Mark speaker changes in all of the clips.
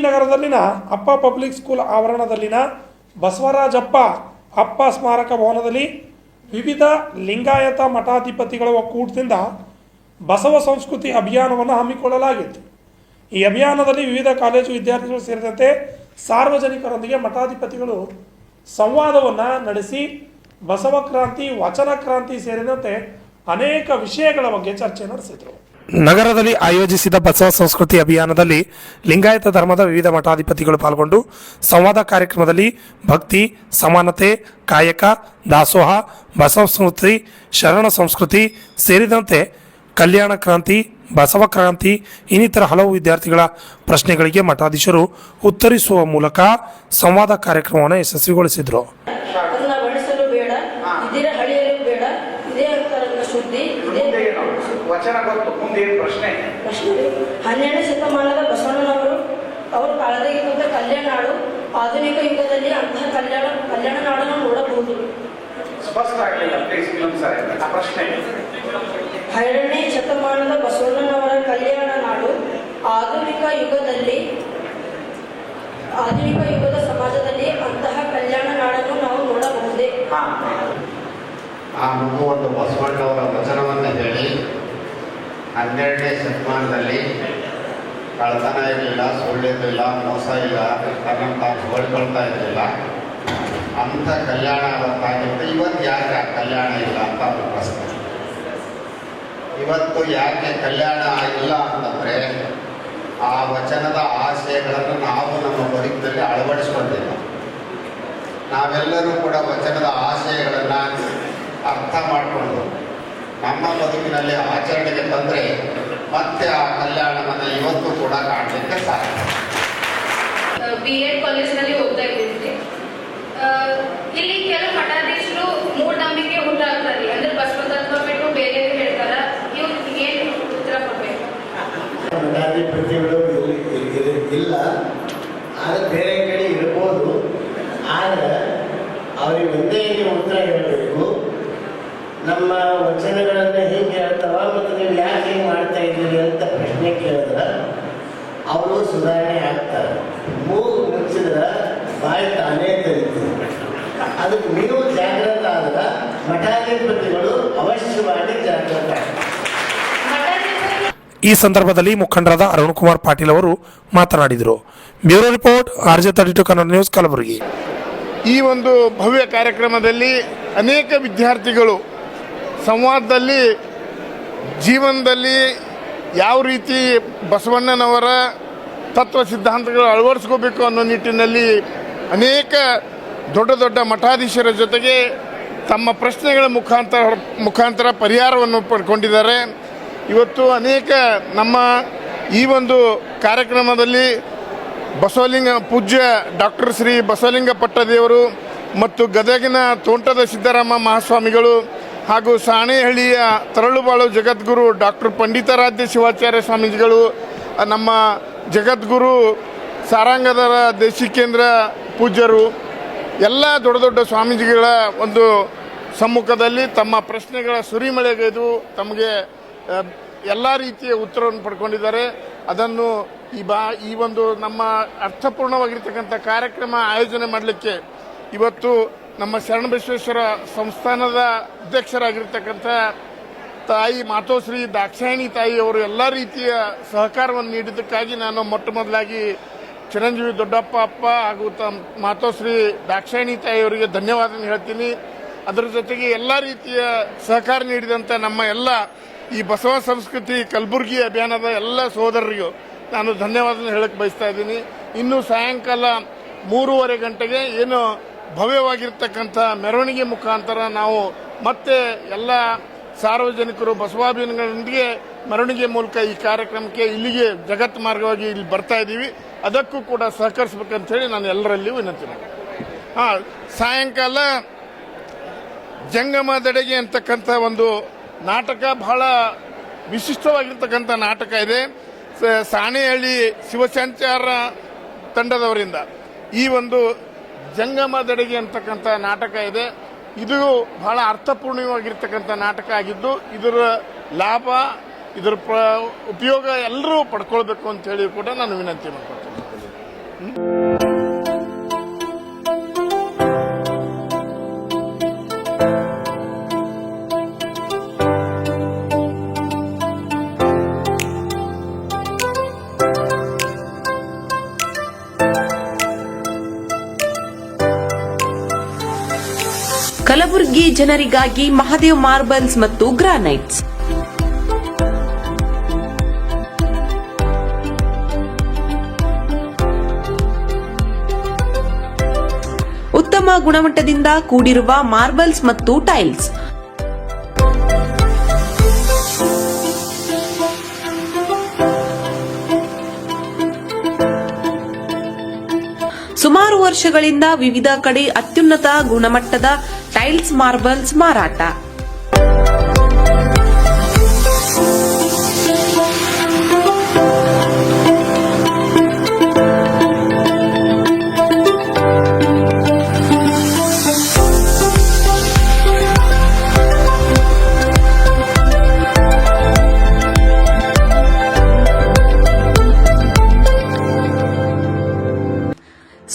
Speaker 1: ನಗರದಲ್ಲಿನ ಅಪ್ಪ public school ಆವರಣದಲ್ಲಿನ Basavarajappa ಅಪ್ಪ ಸ್ಮಾರಕ ಭವನದಲ್ಲಿ ವಿವಿಧ ಲಿಂಗಾಯತ ಮಠಾಧಿಪತಿಗಳ ಒಕ್ಕೂಟದಿಂದ ಬಸವ ಸಂಸ್ಕೃತಿ ಅಭಿಯಾನವನ್ನು ಹಮ್ಮಿಕೊಳ್ಳಲಾಗಿತ್ತು. ಈ ಅಭಿಯಾನದಲ್ಲಿ ವಿವಿಧ ಕಾಲೇಜು ವಿದ್ಯಾರ್ಥಿಗಳು ಸೇರಿದಂತೆ ಸಾರ್ವಜನಿಕರೊಂದಿಗೆ ಮಠಾಧಿಪತಿಗಳು ಸಂವಾದವನ್ನು ನಡೆಸಿ ಬಸವ ಕ್ರಾಂತಿ, ವಚನ ಕ್ರಾಂತಿ ಸೇರಿದಂತೆ ಅನೇಕ ವಿಷಯಗಳ ಬಗ್ಗೆ ಚರ್ಚೆ ನಡೆಸಿದರು. ನಗರದಲ್ಲಿ ಆಯೋಜಿಸಿದ ಬಸವ ಸಂಸ್ಕೃತಿ ಅಭಿಯಾನದಲ್ಲಿ ಲಿಂಗಾಯತ ಧರ್ಮದ ವಿವಿಧ ಮಠಾಧಿಪತಿಗಳು ಪಾಲ್ಗೊಂಡು ಸಂವಾದ ಕಾರ್ಯಕ್ರಮದಲ್ಲಿ ಭಕ್ತಿ, ಸಮಾನತೆ, ಕಾಯಕ, ದಾಸೋಹ, ಬಸವ ಸಂಸ್ಕೃತಿ, ಶರಣ ಸಂಸ್ಕೃತಿ ಸೇರಿದಂತೆ ಕಲ್ಯಾಣ ಕ್ರಾಂತಿ, ಬಸವ ಕ್ರಾಂತಿ ಇನ್ನಿತರ ಹಲವು ವಿದ್ಯಾರ್ಥಿಗಳ ಪ್ರಶ್ನೆಗಳಿಗೆ ಮಠಾಧೀಶರು ಉತ್ತರಿಸುವ ಮೂಲಕ ಸಂವಾದ ಕಾರ್ಯಕ್ರಮವನ್ನು ಯಶಸ್ವಿಗೊಳಿಸಿದರು.
Speaker 2: ಹನ್ನೆರಡನೇ ಶತಮಾನದ ಬಸವಣ್ಣನವರು ಅವರು ಕಾಳದಗಿದ್ದ ಕಲ್ಯಾಣ ನಾಡು, ಆಧುನಿಕ ಯುಗದಲ್ಲಿ ಅಂತಹ ಕಲ್ಯಾಣ ನಾಡನ್ನು ನೋಡಬಹುದು. ಹನ್ನೆರಡನೇ ಶತಮಾನದ ಬಸವಣ್ಣನವರ ಕಲ್ಯಾಣ ನಾಡು, ಆಧುನಿಕ ಯುಗದ ಸಮಾಜದಲ್ಲಿ ಅಂತಹ ಕಲ್ಯಾಣ ನಾಡನ್ನು ನಾವು ನೋಡಬಹುದೇ?
Speaker 3: ಆ ಮಗು ಒಂದು ಬಸವಣ್ಣವರ ವಚನವನ್ನು ಹೇಳಿ 12ನೇ ಶತಮಾನದಲ್ಲಿ ಕಳ್ಳತನ ಇರಲಿಲ್ಲ, ಸುಳ್ಳಿರಲಿಲ್ಲ, ಮೋಸ ಇಲ್ಲ, ತನ್ನ ತಾನು ಹೊಳ್ಕೊಳ್ತಾ ಇರಲಿಲ್ಲ, ಅಂಥ ಕಲ್ಯಾಣ ಅವತ್ತಾಗಿತ್ತು. ಇವತ್ತು ಯಾಕೆ ಆ ಕಲ್ಯಾಣ ಇಲ್ಲ ಅಂತ ಒಂದು ಪ್ರಶ್ನೆ. ಇವತ್ತು ಯಾಕೆ ಕಲ್ಯಾಣ ಇಲ್ಲ ಅಂತಂದರೆ ಆ ವಚನದ ಆಶಯಗಳನ್ನು ನಾವು ನಮ್ಮ ಬದುಕಿನಲ್ಲಿ ಅಳವಡಿಸ್ಕೊಂಡಿಲ್ಲ. ನಾವೆಲ್ಲರೂ ಕೂಡ ವಚನದ ಆಶಯಗಳನ್ನು ಅರ್ಥ ಮಾಡಿಕೊಂಡು ನಮ್ಮ ಬದುಕಿನಲ್ಲಿ ಆಚರಣೆಗೆ ತಂದರೆ ಮತ್ತೆ ಆ ಕಲ್ಯಾಣವನ್ನು ಇವತ್ತು ಕೂಡ ಕಾಣಲಿಕ್ಕೆ ಸಾಧ್ಯ.
Speaker 4: B.Ed ಕಾಲೇಜಿನಲ್ಲಿ ಓದ್ತಾ ಇದ್ದೀನಿ. ಇಲ್ಲಿ ಕೆಲವು ಮಠಾಧೀಶರು ಮೂಢನಂಬಿಕೆ ಉಂಟಾಗ್ತಾರೆ, ಅಂದ್ರೆ ಬಸವ ತತ್ವ ಬಿಟ್ಟು ಬೇರೆ ಹೇಳ್ತಾರ. ಇವ್ರು ಏನು ಉತ್ತರ ಕೊಡ್ಬೇಕು?
Speaker 5: ಮಠಾಧಿಪತಿಗಳು ಇಲ್ಲ, ಆದರೆ ಬೇರೆ ಕಡೆ ಇರ್ಬೋದು. ಆದರೆ ಅವ್ರಿಗೆ ಒಂದೇ ಉತ್ತರ ಹೇಳಬೇಕು. ನಮ್ಮ ವಚನಗಳನ್ನು ಹೇಗೆ ಹೇಳ್ತಾವ ಮತ್ತು ನೀವು ಯಾಕೆ ಹಿಂಗೆ ಮಾಡ್ತಾ ಇದ್ದೀರಿ ಅಂತ ಪ್ರಶ್ನೆ ಕೇಳಿದ್ರೆ ಅವರು ಸುಧಾರಣೆ ಆಗ್ತಾರೆ. ಮೂಗು ಮುಚ್ಚಿದ್ರೆ ಬಾಯಿ ತಾನೇ ತೆರೀತಾರೆ. ಅದಕ್ಕೆ ನೀವು ಜಾಗೃತ ಆದ್ರೆ ಮಠಾಧಿಪತಿಗಳು ಅವಶ್ಯವಾಗಿ ಜಾಗೃತ ಆಗ್ತಾರೆ.
Speaker 1: ಈ ಸಂದರ್ಭದಲ್ಲಿ ಮುಖಂಡರಾದ ಅರುಣ್ ಕುಮಾರ್ ಪಾಟೀಲ್ ಅವರು ಮಾತನಾಡಿದರು. Bureau report, RJ32 Kannada news, Kalaburagi.
Speaker 6: ಈ ಒಂದು ಭವ್ಯ ಕಾರ್ಯಕ್ರಮದಲ್ಲಿ ಅನೇಕ ವಿದ್ಯಾರ್ಥಿಗಳು ಸಂವಾದದಲ್ಲಿ ಜೀವನದಲ್ಲಿ ಯಾವ ರೀತಿ ಬಸವಣ್ಣನವರ ತತ್ವ ಸಿದ್ಧಾಂತಗಳು ಅಳವಡಿಸ್ಕೋಬೇಕು ಅನ್ನೋ ನಿಟ್ಟಿನಲ್ಲಿ ಅನೇಕ ದೊಡ್ಡ ದೊಡ್ಡ ಮಠಾಧೀಶರ ಜೊತೆಗೆ ತಮ್ಮ ಪ್ರಶ್ನೆಗಳ ಮುಖಾಂತರ ಪರಿಹಾರವನ್ನು ಪಡ್ಕೊಂಡಿದ್ದಾರೆ. ಇವತ್ತು ಅನೇಕ ನಮ್ಮ ಈ ಒಂದು ಕಾರ್ಯಕ್ರಮದಲ್ಲಿ ಪೂಜ್ಯ ಡಾಕ್ಟರ್ ಶ್ರೀ ಬಸವಲಿಂಗ ಪಟ್ಟದೇವರು ಮತ್ತು ಗದಗಿನ ತೋಂಟದ ಸಿದ್ದರಾಮ ಮಹಾಸ್ವಾಮಿಗಳು ಹಾಗೂ ಸಾಣೇಹಳ್ಳಿಯ ತರಳುಬಾಳು ಜಗದ್ಗುರು ಡಾಕ್ಟರ್ ಪಂಡಿತಾರಾಧ್ಯ ಶಿವಾಚಾರ್ಯ ಸ್ವಾಮೀಜಿಗಳು, ನಮ್ಮ ಜಗದ್ಗುರು ಸಾರಂಗದರ ದೇಶಿಕೇಂದ್ರ ಪೂಜ್ಯರು, ಎಲ್ಲ ದೊಡ್ಡ ದೊಡ್ಡ ಸ್ವಾಮೀಜಿಗಳ ಒಂದು ಸಮ್ಮುಖದಲ್ಲಿ ತಮ್ಮ ಪ್ರಶ್ನೆಗಳ ಸುರಿಮಳೆಗೈದು ತಮಗೆ ಎಲ್ಲ ರೀತಿಯ ಉತ್ತರವನ್ನು ಪಡ್ಕೊಂಡಿದ್ದಾರೆ. ಅದನ್ನು ಈ ಒಂದು ನಮ್ಮ ಅರ್ಥಪೂರ್ಣವಾಗಿರ್ತಕ್ಕಂಥ ಕಾರ್ಯಕ್ರಮ ಆಯೋಜನೆ ಮಾಡಲಿಕ್ಕೆ ಇವತ್ತು ನಮ್ಮ ಶರಣಬಸವೇಶ್ವರ ಸಂಸ್ಥಾನದ ಅಧ್ಯಕ್ಷರಾಗಿರ್ತಕ್ಕಂಥ ತಾಯಿ ಮಾತೋಶ್ರೀ ದಾಕ್ಷಾಯಿಣಿ ತಾಯಿಯವರು ಎಲ್ಲ ರೀತಿಯ ಸಹಕಾರವನ್ನು ನೀಡಿದ್ದಕ್ಕಾಗಿ ನಾನು ಮೊಟ್ಟ ಮೊದಲಾಗಿ ಚಿರಂಜೀವಿ ದೊಡ್ಡಪ್ಪ ಅಪ್ಪ ಹಾಗೂ ಮಾತೋಶ್ರೀ ದಾಕ್ಷಾಯಿಣಿ ತಾಯಿಯವರಿಗೆ ಧನ್ಯವಾದ ಹೇಳ್ತೀನಿ. ಅದರ ಜೊತೆಗೆ ಎಲ್ಲ ರೀತಿಯ ಸಹಕಾರ ನೀಡಿದಂಥ ನಮ್ಮ ಎಲ್ಲ ಈ ಬಸವ ಸಂಸ್ಕೃತಿ ಕಲಬುರಗಿ ಅಭಿಯಾನದ ಎಲ್ಲ ಸಹೋದರರಿಗೂ ನಾನು ಧನ್ಯವಾದ ಹೇಳಕ್ಕೆ ಬಯಸ್ತಾ ಇದ್ದೀನಿ. ಇನ್ನು ಸಾಯಂಕಾಲ 3:30 ಗಂಟೆಗೆ ಏನು ಭವ್ಯವಾಗಿರ್ತಕ್ಕಂಥ ಮೆರವಣಿಗೆ ಮುಖಾಂತರ ನಾವು ಮತ್ತೆ ಎಲ್ಲ ಸಾರ್ವಜನಿಕರು ಬಸವಾಭಿಮಾನಿಗಳೊಂದಿಗೆ ಮೆರವಣಿಗೆ ಮೂಲಕ ಈ ಕಾರ್ಯಕ್ರಮಕ್ಕೆ ಇಲ್ಲಿಗೆ ಜಗತ್ ಮಾರ್ಗವಾಗಿ ಇಲ್ಲಿ ಬರ್ತಾ ಇದ್ದೀವಿ. ಅದಕ್ಕೂ ಕೂಡ ಸಹಕರಿಸಬೇಕಂತ ಹೇಳಿ ನಾನು ಎಲ್ಲರಲ್ಲಿಯೂ ವಿನಂತಿ ಮಾಡ್ತೀನಿ. ಸಾಯಂಕಾಲ ಜಂಗಮದೆಡೆಗೆ ಅಂತಕ್ಕಂಥ ಒಂದು ನಾಟಕ, ಬಹಳ ವಿಶಿಷ್ಟವಾಗಿರ್ತಕ್ಕಂಥ ನಾಟಕ ಇದೆ. ಸಾಣೇಹಳ್ಳಿ ಶಿವಸಂಚಾರ ತಂಡದವರಿಂದ ಈ ಒಂದು ಜಂಗಮದೆಡೆಗೆ ಅಂತಕ್ಕಂಥ ನಾಟಕ ಇದೆ. ಇದು ಬಹಳ ಅರ್ಥಪೂರ್ಣವಾಗಿರ್ತಕ್ಕಂಥ ನಾಟಕ ಆಗಿದ್ದು ಇದರ ಲಾಭ, ಇದರ ಉಪಯೋಗ ಎಲ್ಲರೂ ಪಡ್ಕೊಳ್ಬೇಕು ಅಂತ ಹೇಳಿ ಕೂಡ ನಾನು ವಿನಂತಿ ಮಾಡ್ಕೊಳ್ತೀನಿ.
Speaker 7: ಕಲಬುರಗಿ ಜನರಿಗಾಗಿ ಮಹಾದೇವ್ ಮಾರ್ಬಲ್ಸ್ ಮತ್ತು ಗ್ರಾನೈಟ್ಸ್. ಉತ್ತಮ ಗುಣಮಟ್ಟದಿಂದ ಕೂಡಿರುವ ಮಾರ್ಬಲ್ಸ್ ಮತ್ತು ಟೈಲ್ಸ್. ಸುಮಾರು ವರ್ಷಗಳಿಂದ ವಿವಿಧ ಕಡೆ ಅತ್ಯುನ್ನತ ಗುಣಮಟ್ಟದ ಟೈಲ್ಸ್ ಮಾರ್ಬಲ್ಸ್ ಮಾರಾಟ.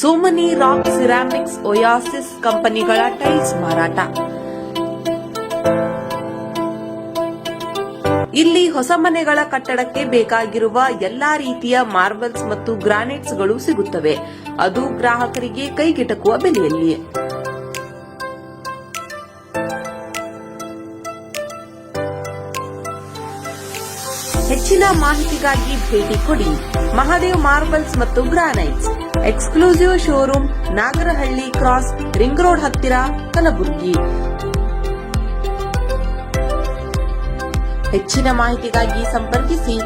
Speaker 7: ಸೋಮನಿ ರಾಕ್ ಸಿರಾಮಿಕ್ಸ್ ಒಯಾಸಿಸ್ ಕಂಪನಿಗಳ ಟೈಲ್ಸ್ ಮಾರಾಟ. ಇಲ್ಲಿ ಹೊಸ ಮನೆಗಳ ಕಟ್ಟಡಕ್ಕೆ ಬೇಕಾಗಿರುವ ಎಲ್ಲಾ ರೀತಿಯ ಮಾರ್ಬಲ್ಸ್ ಮತ್ತು ಗ್ರಾನೈಟ್ಸ್ಗಳು ಸಿಗುತ್ತವೆ, ಅದು ಗ್ರಾಹಕರಿಗೆ ಕೈಗೆಟಕುವ ಬೆಲೆಯಲ್ಲಿ. ಹೆಚ್ಚಿನ ಮಾಹಿತಿಗಾಗಿ ಭೇಟಿ ಕೊಡಿ. ಮಹಾದೇವ್ ಮಾರ್ಬಲ್ಸ್ ಮತ್ತು granites, exclusive showroom, Nagarahalli cross, ring road ಹತ್ತಿರ, ಕಲಬುರಗಿ. ಹೆಚ್ಚಿನ ಮಾಹಿತಿಗಾಗಿ ಸಂಪರ್ಕಿಸಿ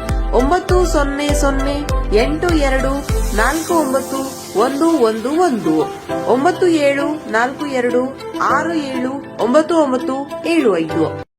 Speaker 7: 9008249111 9742679975.